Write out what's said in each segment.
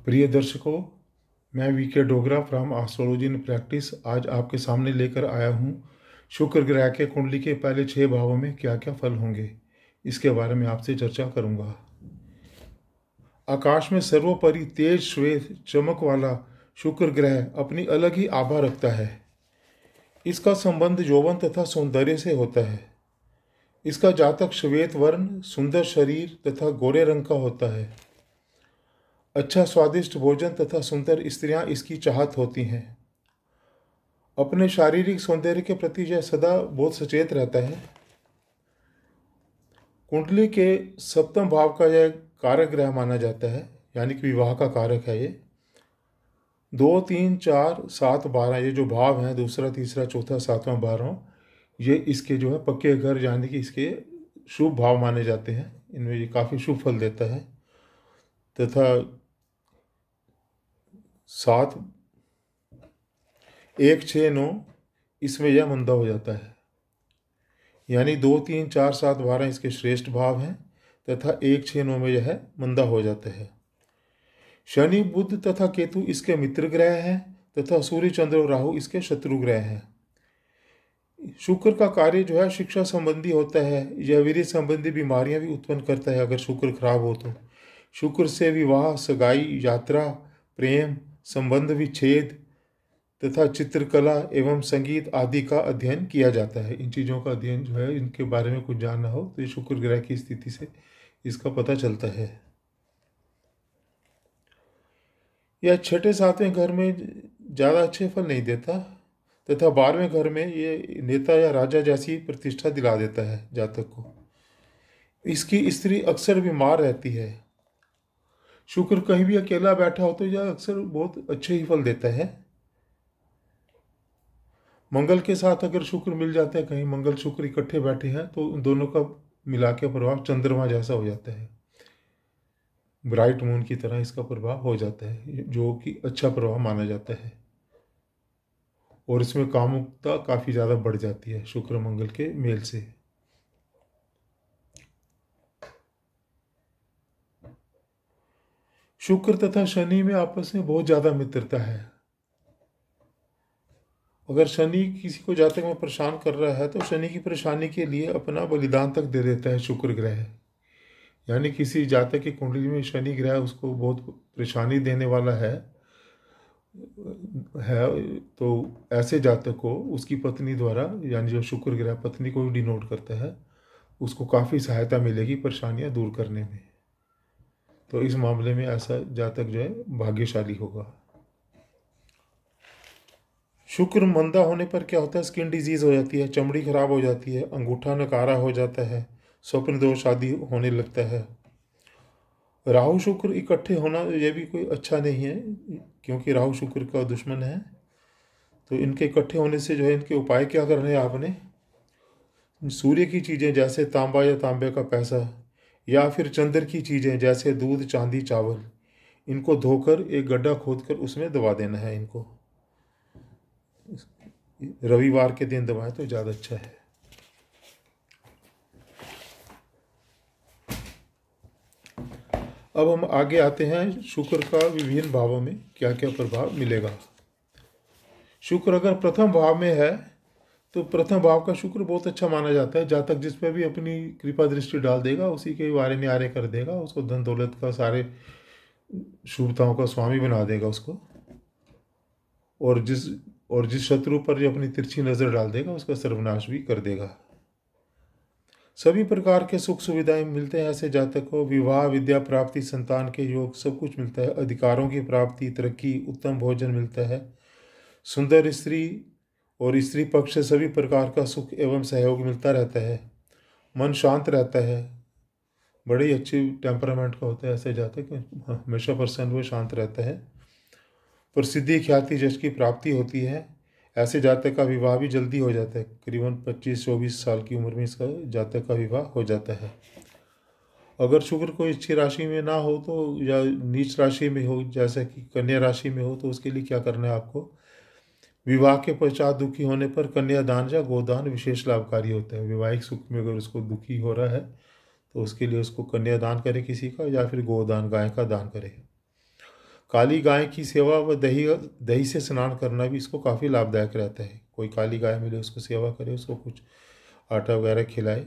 प्रिय दर्शकों, मैं VK Dogra from astrology in practice आज आपके सामने लेकर आया हूँ। शुक्र ग्रह के कुंडली के पहले 6 भावों में क्या क्या फल होंगे, इसके बारे में आपसे चर्चा करूँगा। आकाश में सर्वोपरि तेज श्वेत चमक वाला शुक्र ग्रह अपनी अलग ही आभा रखता है। इसका संबंध यौवन तथा सौंदर्य से होता है। इसका जातक श्वेत वर्ण, सुंदर शरीर तथा गोरे रंग का होता है। अच्छा स्वादिष्ट भोजन तथा सुंदर स्त्रियां इसकी चाहत होती हैं। अपने शारीरिक सौंदर्य के प्रति यह सदा बहुत सचेत रहता है। कुंडली के सप्तम भाव का यह कारक ग्रह माना जाता है, यानी कि विवाह का कारक है। ये 2, 3, 4, 7, 12 ये जो भाव हैं, दूसरा, तीसरा, चौथा, सातवां, 12वां, ये इसके जो है पक्के घर, यानी कि इसके शुभ भाव माने जाते हैं। इनमें ये काफ़ी शुभ फल देता है। तथा 7, 1, 6, 9 इसमें यह मंदा हो जाता है, यानी 2, 3, 4, 7, 12 इसके श्रेष्ठ भाव हैं तथा 1, 6, 9 में यह मंदा हो जाता है। शनि, बुध तथा केतु इसके मित्र ग्रह हैं तथा सूर्य, चंद्र और राहु इसके शत्रु ग्रह हैं। शुक्र का कार्य जो है शिक्षा संबंधी होता है। यह वीर्य संबंधी बीमारियां भी उत्पन्न करता है अगर शुक्र खराब हो तो। शुक्र से विवाह, सगाई, यात्रा, प्रेम, संबंध विच्छेद तथा चित्रकला एवं संगीत आदि का अध्ययन किया जाता है। इन चीज़ों का अध्ययन जो है, इनके बारे में कुछ जानना हो तो ये शुक्र ग्रह की स्थिति से इसका पता चलता है। यह छठे सातवें घर में ज़्यादा अच्छे फल नहीं देता तथा 12वें घर में ये नेता या राजा जैसी प्रतिष्ठा दिला देता है जातक को। इसकी स्त्री अक्सर बीमार रहती है। शुक्र कहीं भी अकेला बैठा हो तो यह अक्सर बहुत अच्छे ही फल देता है। मंगल के साथ अगर शुक्र मिल जाता है, कहीं मंगल शुक्र इकट्ठे बैठे हैं, तो उन दोनों का मिला के प्रभाव चंद्रमा जैसा हो जाता है। ब्राइट मून की तरह इसका प्रभाव हो जाता है, जो कि अच्छा प्रभाव माना जाता है। और इसमें कामुकता काफ़ी ज़्यादा बढ़ जाती है शुक्र मंगल के मेल से। शुक्र तथा शनि में आपस में बहुत ज़्यादा मित्रता है। अगर शनि किसी को जातक में परेशान कर रहा है तो शनि की परेशानी के लिए अपना बलिदान तक दे देता है शुक्र ग्रह। यानी किसी जातक की कुंडली में शनि ग्रह उसको बहुत परेशानी देने वाला है तो ऐसे जातक को उसकी पत्नी द्वारा, यानी जो शुक्र ग्रह पत्नी को भी डिनोट करता है, उसको काफ़ी सहायता मिलेगी परेशानियां दूर करने में। तो इस मामले में ऐसा जातक जो है भाग्यशाली होगा। शुक्र मंदा होने पर क्या होता है, स्किन डिजीज हो जाती है, चमड़ी खराब हो जाती है, अंगूठा नकारा हो जाता है, स्वप्न दोष आदि होने लगता है। राहु शुक्र इकट्ठे होना यह भी कोई अच्छा नहीं है, क्योंकि राहु शुक्र का दुश्मन है। तो इनके इकट्ठे होने से जो है, इनके उपाय क्या करने हैं आपने, सूर्य की चीज़ें जैसे तांबा या तांबे का पैसा, या फिर चंद्र की चीज़ें जैसे दूध, चांदी, चावल, इनको धोकर एक गड्ढा खोदकर उसमें दबा देना है। इनको रविवार के दिन दबाएं तो ज़्यादा अच्छा है। अब हम आगे आते हैं, शुक्र का विभिन्न भावों में क्या क्या प्रभाव मिलेगा। शुक्र अगर प्रथम भाव में है तो प्रथम भाव का शुक्र बहुत अच्छा माना जाता है। जातक जिस पे भी अपनी कृपा दृष्टि डाल देगा उसी के वारे न्यारे कर देगा, उसको धन दौलत का, सारे शुभताओं का स्वामी बना देगा उसको। और जिस शत्रु पर जो अपनी तिरछी नज़र डाल देगा उसका सर्वनाश भी कर देगा। सभी प्रकार के सुख सुविधाएं मिलते हैं ऐसे जातक को। विवाह, विद्या प्राप्ति, संतान के योग, सब कुछ मिलता है। अधिकारों की प्राप्ति, तरक्की, उत्तम भोजन मिलता है। सुंदर स्त्री और स्त्री पक्ष से सभी प्रकार का सुख एवं सहयोग मिलता रहता है। मन शांत रहता है, बड़े ही अच्छी टेम्परामेंट का होता है ऐसे जातक, हमेशा प्रसन्न हुए शांत रहता है। प्रसिद्धि, ख्याति, यश की प्राप्ति होती है। ऐसे जातक का विवाह भी जल्दी हो जाता है, करीबन 25-24 साल की उम्र में इसका जातक का विवाह हो जाता है। अगर शुक्र कोई अच्छी राशि में ना हो तो, या नीच राशि में हो, जैसा कि कन्या राशि में हो, तो उसके लिए क्या करना है आपको, विवाह के पश्चात दुखी होने पर कन्यादान या गोदान विशेष लाभकारी होता है। वैवाहिक सुख में अगर उसको दुखी हो रहा है तो उसके लिए उसको कन्यादान करे किसी का, या फिर गोदान, गाय का दान करे। काली गाय की सेवा व दही दही से स्नान करना भी इसको काफ़ी लाभदायक रहता है। कोई काली गाय मिले उसको सेवा करे, उसको कुछ आटा वगैरह खिलाए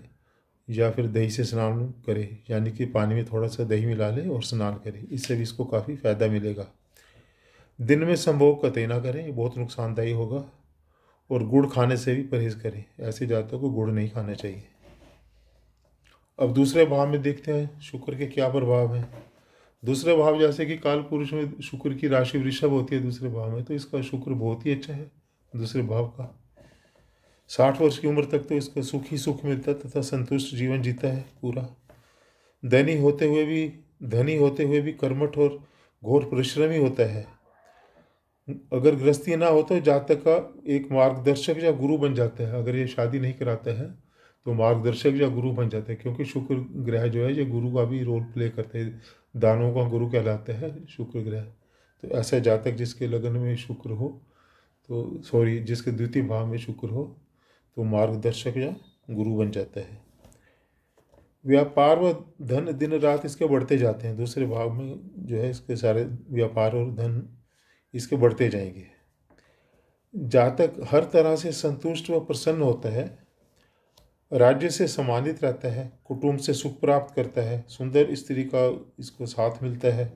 या फिर दही से स्नान करे, यानी कि पानी में थोड़ा सा दही मिला ले और स्नान करे, इससे भी इसको काफ़ी फ़ायदा मिलेगा। दिन में संभोग कतई ना करें, ये बहुत नुकसानदायी होगा। और गुड़ खाने से भी परहेज़ करें, ऐसे जातकों को गुड़ नहीं खाना चाहिए। अब दूसरे भाव में देखते हैं शुक्र के क्या प्रभाव हैं। दूसरे भाव जैसे कि काल पुरुष में शुक्र की राशि वृषभ होती है दूसरे भाव में, तो इसका शुक्र बहुत ही अच्छा है दूसरे भाव का। 60 वर्ष की उम्र तक तो इसका सुख ही सुख मिलता है तथा संतुष्ट जीवन जीता है पूरा। धनी होते हुए भी कर्मठ और घोर परिश्रमी होता है। अगर गृहस्थी ना हो तो जातक का एक मार्गदर्शक या गुरु बन जाता है। अगर ये शादी नहीं कराता है तो मार्गदर्शक या गुरु बन जाता है, क्योंकि शुक्र ग्रह जो है ये गुरु का भी रोल प्ले करते हैं। दानों का गुरु कहलाता है शुक्र ग्रह। तो ऐसा जातक जिसके लगन में शुक्र हो, तो जिसके द्वितीय भाव में शुक्र हो, तो मार्गदर्शक या गुरु बन जाता है। व्यापार व धन दिन रात इसके बढ़ते जाते हैं। दूसरे भाव में जो है इसके सारे व्यापार और धन इसके बढ़ते जाएंगे। जातक हर तरह से संतुष्ट व प्रसन्न होता है, राज्य से सम्मानित रहता है, कुटुंब से सुख प्राप्त करता है, सुंदर स्त्री का इसको साथ मिलता है,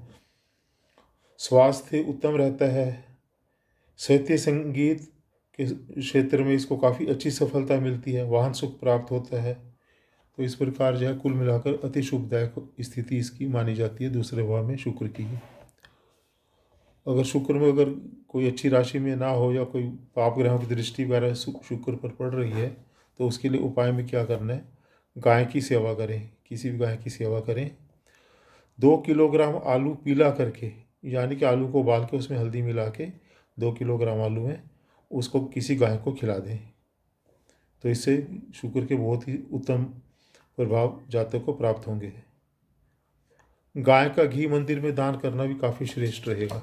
स्वास्थ्य उत्तम रहता है, साहित्य संगीत के क्षेत्र में इसको काफ़ी अच्छी सफलता मिलती है, वाहन सुख प्राप्त होता है। तो इस प्रकार जो है कुल मिलाकर अति शुभदायक स्थिति इसकी मानी जाती है दूसरे भाव में शुक्र की। अगर शुक्र में अगर कोई अच्छी राशि में ना हो या कोई पाप ग्रहों की दृष्टि वगैरह शुक्र पर पड़ रही है, तो उसके लिए उपाय में क्या करना है, गाय की सेवा करें, किसी भी गाय की सेवा करें। 2 किलोग्राम आलू पीला करके, यानी कि आलू को उबाल के उसमें हल्दी मिला के 2 किलोग्राम आलू है उसको किसी गाय को खिला दें, तो इससे शुक्र के बहुत ही उत्तम प्रभाव जातक को प्राप्त होंगे। गाय का घी मंदिर में दान करना भी काफ़ी श्रेष्ठ रहेगा।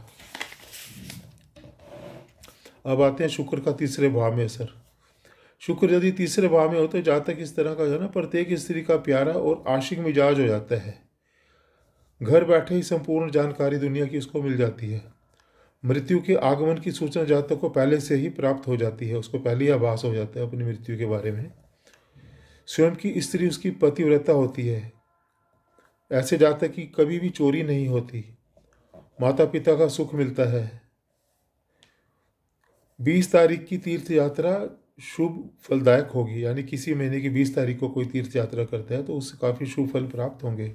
अब आते हैं शुक्र का तीसरे भाव में असर। शुक्र यदि तीसरे भाव में हो तो जातक इस तरह का है ना, प्रत्येक स्त्री का प्यारा और आशिक मिजाज हो जाता है। घर बैठे ही संपूर्ण जानकारी दुनिया की उसको मिल जाती है। मृत्यु के आगमन की सूचना जातक को पहले से ही प्राप्त हो जाती है, उसको पहले ही आभास हो जाता है अपनी मृत्यु के बारे में। स्वयं की स्त्री उसकी पतिव्रता होती है। ऐसे जातक की कभी भी चोरी नहीं होती, माता पिता का सुख मिलता है। 20 तारीख की तीर्थ यात्रा शुभ फलदायक होगी, यानी किसी महीने की 20 तारीख को कोई तीर्थ यात्रा करता है तो उससे काफ़ी शुभ फल प्राप्त होंगे।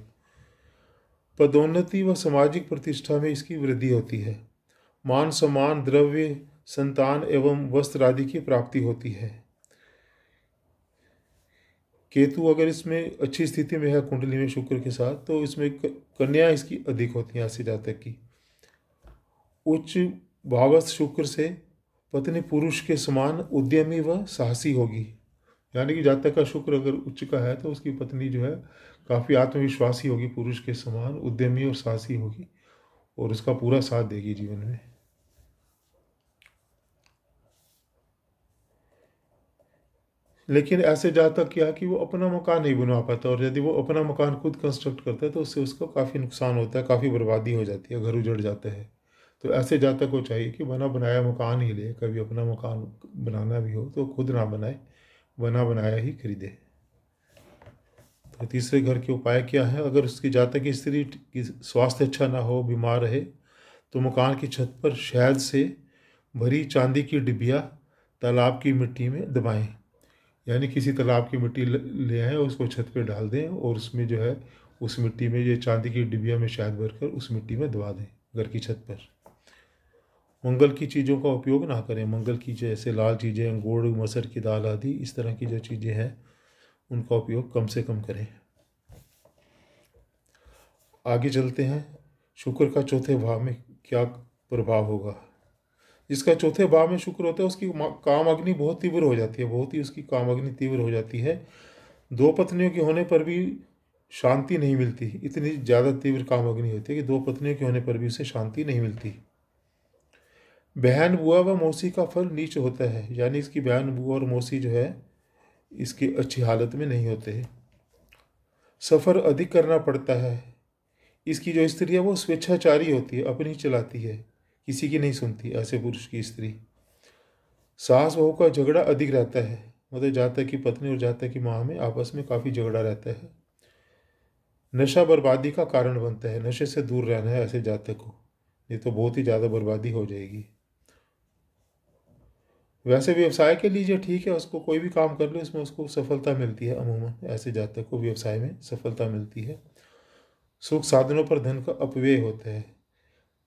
पदोन्नति व सामाजिक प्रतिष्ठा में इसकी वृद्धि होती है। मान सम्मान, द्रव्य, संतान एवं वस्त्र आदि की प्राप्ति होती है। केतु अगर इसमें अच्छी स्थिति में है कुंडली में शुक्र के साथ, तो इसमें कन्या इसकी अधिक होती है ऐसे जातक की। उच्च भावस्थ शुक्र से पत्नी पुरुष के समान उद्यमी व साहसी होगी, यानी कि जातक का शुक्र अगर उच्च का है तो उसकी पत्नी जो है काफ़ी आत्मविश्वासी होगी, पुरुष के समान उद्यमी और साहसी होगी और उसका पूरा साथ देगी जीवन में। लेकिन ऐसे जातक क्या है कि वो अपना मकान नहीं बना पाता, और यदि वो अपना मकान खुद कंस्ट्रक्ट करता है तो उससे उसको काफ़ी नुकसान होता है, काफ़ी बर्बादी हो जाती है, घर उजड़ जाता है। तो ऐसे जातक को चाहिए कि बना बनाया मकान ही ले, कभी अपना मकान बनाना भी हो तो खुद ना बनाए, बना बनाया ही खरीदे। तो तीसरे घर के उपाय क्या है, अगर उसकी जातक की स्त्री की स्वास्थ्य अच्छा ना हो, बीमार रहे, तो मकान की छत पर शहद से भरी चांदी की डिबिया तालाब की मिट्टी में दबाएं, यानी किसी तालाब की मिट्टी ले आए उसको छत पे डाल दें और उसमें जो है उस मिट्टी में ये चांदी की डिबिया में शहद भरकर उस मिट्टी में दबा दें घर की छत पर। मंगल की चीज़ों का उपयोग ना करें, मंगल की जैसे लाल चीज़ें, गुड़, मसर की दाल आदि, इस तरह की जो चीज़ें हैं उनका उपयोग कम से कम करें। आगे चलते हैं, शुक्र का चौथे भाव में क्या प्रभाव होगा। जिसका चौथे भाव में शुक्र होता है उसकी काम अग्नि बहुत तीव्र हो जाती है, बहुत ही उसकी काम अग्नि तीव्र हो जाती है। 2 पत्नियों के होने पर भी शांति नहीं मिलती, इतनी ज़्यादा तीव्र काम अग्नि होती है कि 2 पत्नियों के होने पर भी उसे शांति नहीं मिलती। बहन, बुआ व मौसी का फल नीच होता है, यानी इसकी बहन, बुआ और मौसी जो है इसकी अच्छी हालत में नहीं होते। सफ़र अधिक करना पड़ता है, इसकी जो स्त्री है वो स्वेच्छाचारी होती है, अपनी चलाती है, किसी की नहीं सुनती, ऐसे पुरुष की स्त्री। सास बहू का झगड़ा अधिक रहता है, मतलब जातक की पत्नी और जातक की माँ में आपस में काफ़ी झगड़ा रहता है। नशा बर्बादी का कारण बनता है, नशे से दूर रहना है ऐसे जातक को, नहीं तो बहुत ही ज़्यादा बर्बादी हो जाएगी। वैसे व्यवसाय के लिए जो ठीक है, उसको कोई भी काम कर ले उसमें उसको सफलता मिलती है, अमूमन ऐसे जातक को व्यवसाय में सफलता मिलती है। सुख साधनों पर धन का अपव्यय होता है,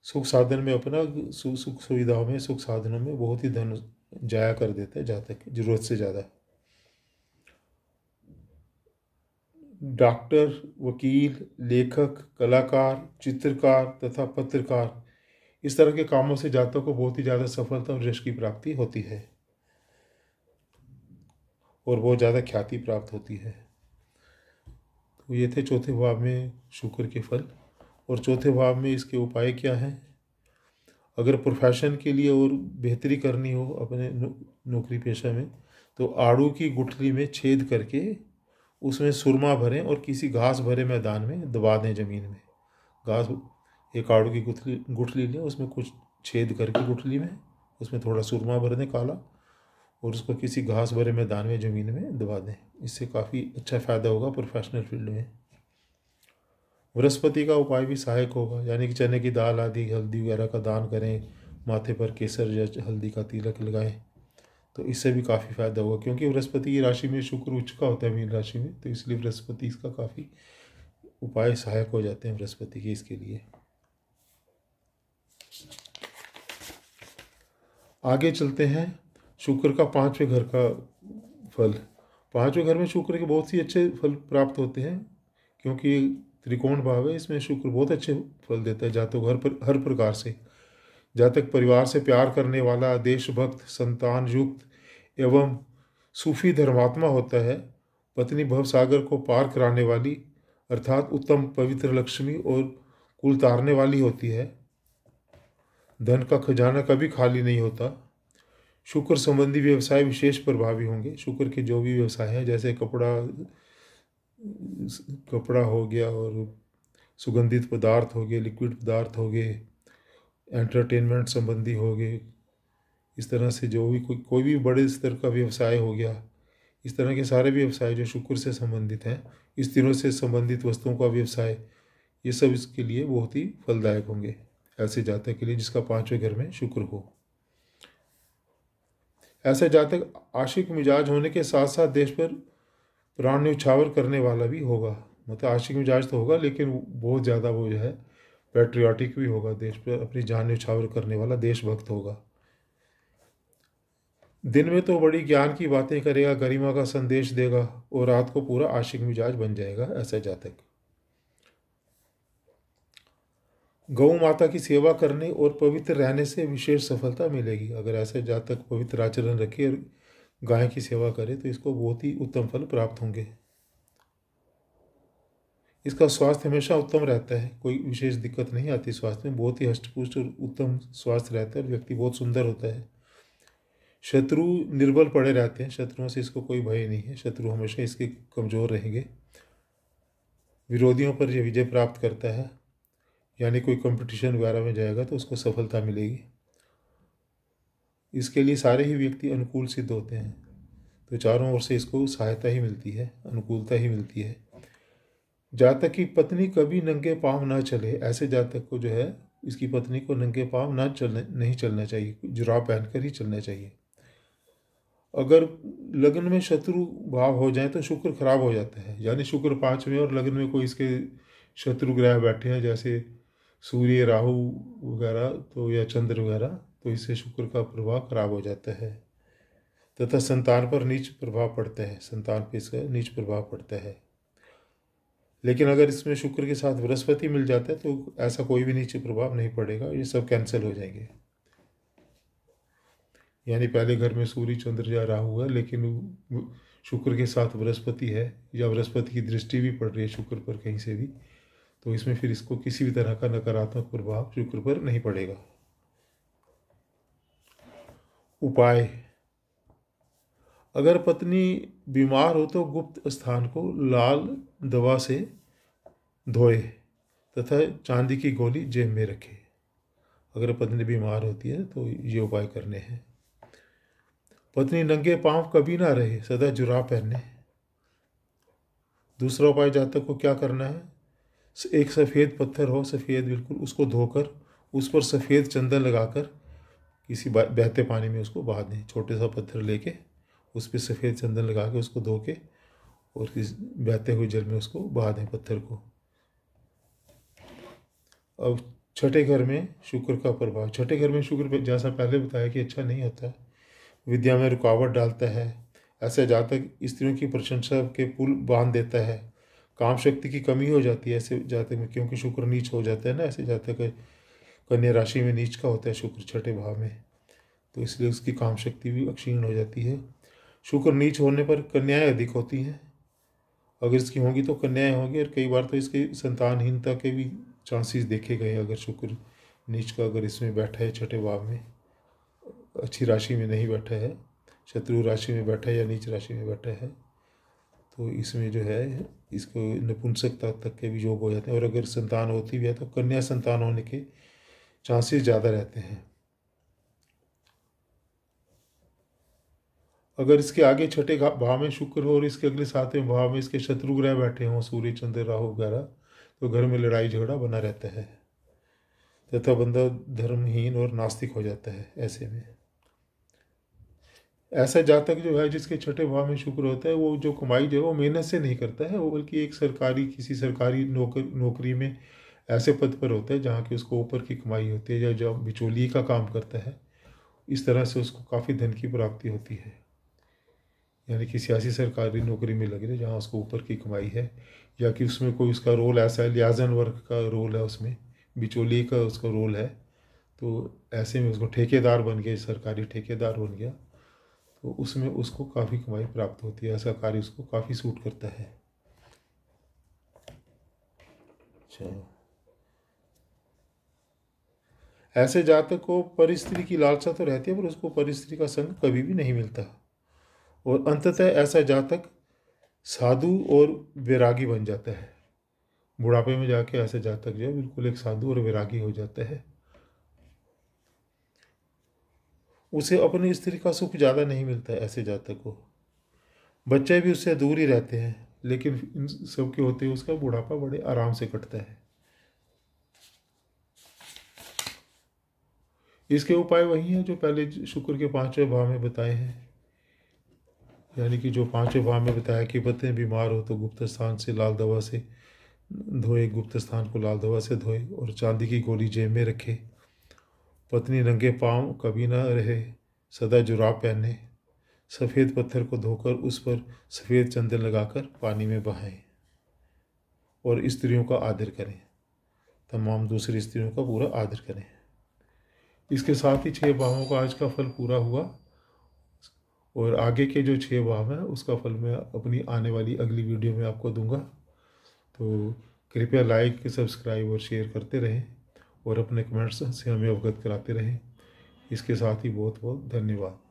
सुख साधन में अपना सुख सुविधाओं में, सुख साधनों में बहुत ही धन जाया कर देता है जातक, जरूरत से ज़्यादा। डॉक्टर, वकील, लेखक, कलाकार, चित्रकार तथा पत्रकार, इस तरह के कामों से जातक को बहुत ही ज़्यादा सफलता और यश की प्राप्ति होती है और बहुत ज़्यादा ख्याति प्राप्त होती है। तो ये थे चौथे भाव में शुक्र के फल। और चौथे भाव में इसके उपाय क्या हैं? अगर प्रोफेशन के लिए और बेहतरी करनी हो अपने नौकरी पेशा में, तो आड़ू की गुठली में छेद करके उसमें सुरमा भरें और किसी घास भरे मैदान में दबा दें, ज़मीन में। घास, एक आड़ू की गुठली लें, उसमें कुछ छेद करके गुठली में उसमें थोड़ा सुरमा भर दें काला, और उसको किसी घास भरे मैदान में, ज़मीन में दबा दें। इससे काफ़ी अच्छा फ़ायदा होगा प्रोफेशनल फील्ड में। बृहस्पति का उपाय भी सहायक होगा, यानी कि चने की दाल आदि, हल्दी वगैरह का दान करें, माथे पर केसर या हल्दी का तिलक लगाएं, तो इससे भी काफ़ी फायदा होगा। क्योंकि बृहस्पति की राशि में शुक्र उच्च का होता है, मीन राशि में, तो इसलिए बृहस्पति इसका काफ़ी उपाय सहायक हो जाते हैं बृहस्पति के इसके लिए। आगे चलते हैं शुक्र का पांचवें घर का फल। पांचवें घर में शुक्र के बहुत ही अच्छे फल प्राप्त होते हैं, क्योंकि त्रिकोण भाव है, इसमें शुक्र बहुत अच्छे फल देता है जातक हर प्रकार से। जातक परिवार से प्यार करने वाला, देशभक्त, संतान युक्त एवं सूफी धर्मात्मा होता है। पत्नी भवसागर को पार कराने वाली, अर्थात उत्तम पवित्र लक्ष्मी और कुल तारने वाली होती है। धन का खजाना कभी खाली नहीं होता। शुक्र संबंधी व्यवसाय विशेष प्रभावी होंगे। शुक्र के जो भी व्यवसाय हैं, जैसे कपड़ा हो गया, और सुगंधित पदार्थ हो गए, लिक्विड पदार्थ हो गए, एंटरटेनमेंट संबंधी हो गए, इस तरह से जो भी कोई भी बड़े स्तर का व्यवसाय हो गया, इस तरह के सारे व्यवसाय जो शुक्र से संबंधित हैं, इस तीनों से संबंधित वस्तुओं का व्यवसाय, ये सब इसके लिए बहुत ही फलदायक होंगे ऐसे जातक के लिए जिसका पांचवें घर में शुक्र हो। ऐसे जातक आशिक मिजाज होने के साथ साथ देश पर प्राण न्यौछावर करने वाला भी होगा। मतलब आशिक मिजाज तो होगा, लेकिन बहुत ज़्यादा वो जो है पैट्रियाटिक भी होगा, देश पर अपनी जान न्यौछावर करने वाला देशभक्त होगा। दिन में तो बड़ी ज्ञान की बातें करेगा, गरिमा का संदेश देगा, और रात को पूरा आशिक मिजाज बन जाएगा ऐसा जातक। गौ माता की सेवा करने और पवित्र रहने से विशेष सफलता मिलेगी। अगर ऐसे जातक पवित्र आचरण रखे और गाय की सेवा करे तो इसको बहुत ही उत्तम फल प्राप्त होंगे। इसका स्वास्थ्य हमेशा उत्तम रहता है, कोई विशेष दिक्कत नहीं आती स्वास्थ्य में, बहुत ही हष्टपुष्ट और उत्तम स्वास्थ्य रहता है, और व्यक्ति बहुत सुंदर होता है। शत्रु निर्बल पड़े रहते हैं, शत्रुओं से इसको कोई भय नहीं है, शत्रु हमेशा इसके कमज़ोर रहेंगे। विरोधियों पर यह विजय प्राप्त करता है, यानी कोई कंपटीशन वगैरह में जाएगा तो उसको सफलता मिलेगी। इसके लिए सारे ही व्यक्ति अनुकूल सिद्ध होते हैं, तो चारों ओर से इसको सहायता ही मिलती है, अनुकूलता ही मिलती है। जातक की पत्नी कभी नंगे पाँव ना चले। ऐसे जातक को जो है, इसकी पत्नी को नंगे पाँव नहीं चलना चाहिए, जुराब पहनकर ही चलना चाहिए। अगर लग्न में शत्रु भाव हो जाए तो शुक्र खराब हो जाता है, यानी शुक्र पाँचवें और लग्न में कोई इसके शत्रु ग्रह बैठे हैं, जैसे सूर्य, राहु वगैरह, तो या चंद्र वगैरह, तो इससे शुक्र का प्रभाव खराब हो जाता है, तथा संतान पर नीच प्रभाव पड़ता है, संतान पर इसका नीच प्रभाव पड़ता है। लेकिन अगर इसमें शुक्र के साथ बृहस्पति मिल जाता है तो ऐसा कोई भी नीचे प्रभाव नहीं पड़ेगा, ये सब कैंसिल हो जाएंगे। यानी पहले घर में सूर्य, चंद्र या राहु है, लेकिन शुक्र के साथ बृहस्पति है, या बृहस्पति की दृष्टि भी पड़ रही है शुक्र पर कहीं से भी, तो इसमें फिर इसको किसी भी तरह का नकारात्मक प्रभाव शुक्र पर नहीं पड़ेगा। उपाय: अगर पत्नी बीमार हो तो गुप्त स्थान को लाल दवा से धोए, तथा चांदी की गोली जेब में रखे। अगर पत्नी बीमार होती है तो ये उपाय करने हैं। पत्नी नंगे पांव कभी ना रहे, सदा जुराब पहने। दूसरा उपाय जातक को क्या करना है, एक सफ़ेद पत्थर हो, सफ़ेद बिल्कुल, उसको धोकर उस पर सफ़ेद चंदन लगाकर किसी बहते पानी में उसको बहा दें। छोटे सा पत्थर लेके उस पर सफ़ेद चंदन लगा के उसको धो के और किस बहते हुए जल में उसको बहा दें पत्थर को। अब छठे घर में शुक्र का प्रभाव। छठे घर में शुक्र जैसा पहले बताया कि अच्छा नहीं होता है, विद्या में रुकावट डालता है। ऐसे जातक स्त्रियों की प्रशंसा के पुल बांध देता है। काम शक्ति की कमी हो जाती है ऐसे जातक में, क्योंकि शुक्र नीच हो जाता है ना। ऐसे जातक कन्या राशि में नीच का होता है शुक्र छठे भाव में, तो इसलिए उसकी काम शक्ति भी क्षीण हो जाती है। शुक्र नीच होने पर कन्याएं अधिक होती हैं, अगर इसकी होंगी तो कन्याएं होंगी, और कई बार तो इसकी संतानहीनता के भी चांसेस देखे गए। अगर शुक्र नीच का अगर इसमें बैठा है छठे भाव में, अच्छी राशि में नहीं बैठा है, शत्रु राशि में बैठा है या नीच राशि में बैठा है, तो इसमें जो है इसको नपुंसकता तक के भी योग हो जाते हैं। और अगर संतान होती भी है तो कन्या संतान होने के चांसेस ज़्यादा रहते हैं। अगर इसके आगे छठे भाव में शुक्र हो और इसके अगले सातवें भाव में इसके शत्रु ग्रह बैठे हों, सूर्य चंद्र राहु वगैरह, तो घर में लड़ाई झगड़ा बना रहता है तथा बंदा धर्महीन और नास्तिक हो जाता है। ऐसे में ऐसा जातक जो है जिसके छठे भाव में शुक्र होता है, वो जो कमाई जो है वो मेहनत से नहीं करता है, वो बल्कि एक किसी सरकारी नौकरी में ऐसे पद पर होता है जहाँ की उसको ऊपर की कमाई होती है, या जो बिचौलिए का काम करता है, इस तरह से उसको काफ़ी धन की प्राप्ति होती है। यानी कि सियासी सरकारी नौकरी में लग रहे जहाँ उसको ऊपर की कमाई है, या कि उसमें कोई उसका रोल ऐसा है, लियाजन वर्क का रोल है, उसमें बिचौलिए का उसका रोल है, तो ऐसे में उसको ठेकेदार बन गया, सरकारी ठेकेदार बन गया, तो उसमें उसको काफ़ी कमाई प्राप्त होती है। ऐसा कार्य उसको काफ़ी सूट करता है। अच्छा, ऐसे जातक को परिस्त्री की लालसा तो रहती है, पर उसको परिस्त्री का संग कभी भी नहीं मिलता, और अंततः ऐसा जातक साधु और वैरागी बन जाता है। बुढ़ापे में जाके ऐसा जातक जो है बिल्कुल एक साधु और वैरागी हो जाता है। उसे अपनी स्त्री का सुख ज़्यादा नहीं मिलता है ऐसे जातक को। बच्चे भी उससे दूर ही रहते हैं, लेकिन इन सब के होते हुए उसका बुढ़ापा बड़े आराम से कटता है। इसके उपाय वही हैं जो पहले शुक्र के पांचवें भाव में बताए हैं। यानी कि जो पांचवें भाव में बताया कि पत्नी बीमार हो तो गुप्त स्थान से लाल दवा से धोए, गुप्त स्थान को लाल दवा से धोए, और चांदी की गोली जेब में रखे। पत्नी नंगे पांव कभी ना रहे, सदा जुराब पहने। सफ़ेद पत्थर को धोकर उस पर सफ़ेद चंदन लगाकर पानी में बहाएं, और स्त्रियों का आदर करें, तमाम दूसरी स्त्रियों का पूरा आदर करें। इसके साथ ही 6 भावों का आज का फल पूरा हुआ, और आगे के जो 6 भाव हैं उसका फल मैं अपनी आने वाली अगली वीडियो में आपको दूंगा। तो कृपया लाइक, सब्सक्राइब और शेयर करते रहें, और अपने कमेंट्स से हमें अवगत कराते रहें। इसके साथ ही बहुत बहुत धन्यवाद।